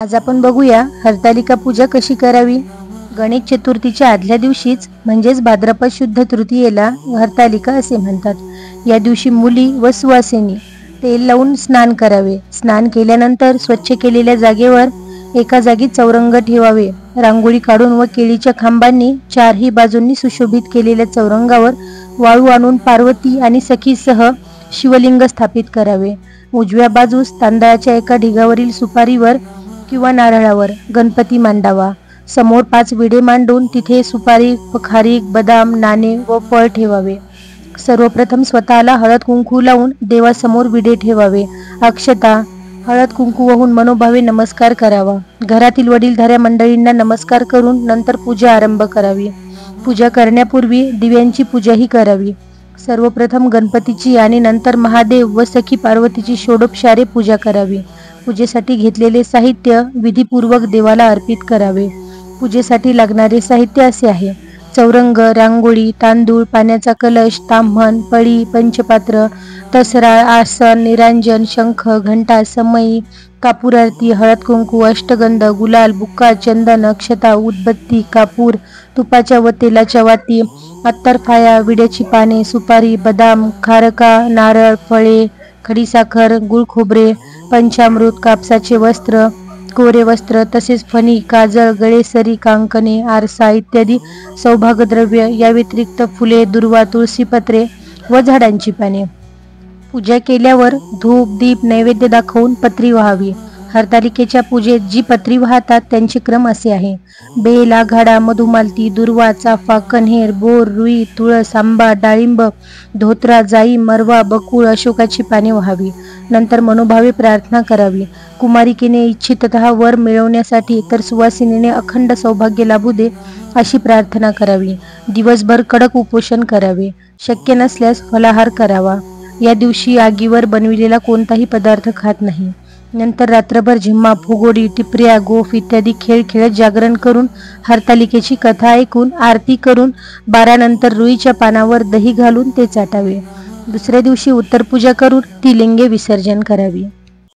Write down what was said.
आज आपण बघूया हरतालिका पूजा कशी करावी। गणेश चतुर्थीच्या आदल्या दिवशीच म्हणजेच भाद्रपद शुद्ध तृतीयेला हरतालिका असे म्हणतात। या दिवशी मुली व सुवासिनी तेल लावून स्नान करावे। स्नान केल्यानंतर स्वच्छ केलेल्या जागेवर एका जागी चौरंग ठेवावे। रांगोळी काढून व केळीच्या खांबांनी चारही बाजूंनी सुशोभित केलेल्या चौरंगावर वाळू आणून पार्वती आणि सखीसह शिवलिंग स्थापित करावे। उजव्या बाजूस तांदळाच्या एका ढिगावरील सुपारीवर किंवा नारळावर गणपती मांडावा। समोर 5 विडे मांडून तिथे सुपारी, खारीक, बदाम, नाणे व फळ ठेवावे। सर्वप्रथम स्वतःला हळद कुंकू लावून देवासमोर विडे ठेवावे। अक्षता, हळद कुंकू वाहून मनोभावे नमस्कार करावा। घरातील वडीलधाऱ्या मंडळींना नमस्कार करून नंतर पूजा आरंभ करावी। पूजा करण्यापूर्वी दिव्यांची पूजाही करावी। सर्वप्रथम गणपतीची आणि नंतर महादेव व सखी पार्वतीची षोडोपचारे पूजा करावी। पूजेसाठी घेतलेले साहित्य विधीपूर्वक देवाला अर्पित करावे। पूजेसाठी लागणारे साहित्य असे आहे: चौरंग, रांगोळी, तांदूळ, पाण्याचा कलश, ताम्हण, पळी, पंचपात्र, तसराळ, आसन, निरांजन, शंख, घंटा, समई, कापूर आरती, हळद कुंकू, अष्टगंध, गुलाल, बुक्का, चंदन, अक्षता, उदबत्ती, कापूर, तुपाच्या व तेलाच्या वाती, अत्तरफाया, विड्याची पाने, सुपारी, बदाम, खारका, नारळ, फळे, खडीसाखर, गुळ खोबरे, पंचामृत, कापसाचे वस्त्र, कोरे वस्त्र, तसेच फणी, काजळ, गळेसरी, कांकणे, आरसा इत्यादी सौभाग्यद्रव्य, या व्यतिरिक्त फुले, दुर्वा, तुळशीपत्रे व झाडांची पाने। पूजा केल्यावर धूप, दीप, नैवेद्य दाखवून पत्री व्हावी। हरतालिकेच्या पूजेत जी पत्री वाहतात त्यांचे क्रम असे आहे: बेल, आघाडा, मधुमालती, दुर्वा, चाफा, कन्हेर, बोर, रुई, तुळस, आंबा, डाळिंब, धोत्रा, जाई, मरवा, बकुळ, अशोकाची पाने व्हावी। नंतर मनोभावे प्रार्थना करावी। कुमारिकेने इच्छिततः वर मिळवण्यासाठी तर सुवासिनीने अखंड सौभाग्य लाभू दे अशी प्रार्थना करावी। दिवसभर कडक उपोषण करावे। शक्य नसल्यास फलाहार करावा। या दिवशी आगीवर बनविलेला कोणताही पदार्थ खात नाही। नंतर रात्रभर झिम्मा, फुगोडी, टिपऱ्या, गोफ इत्यादी खेळ खेळत जागरण करून हरतालिकेची कथा ऐकून आरती करून 12 नंतर रुईच्या पानावर दही घालून ते चाटावे। दुसऱ्या दिवशी उत्तर पूजा करून ती लिंगे विसर्जन करावी।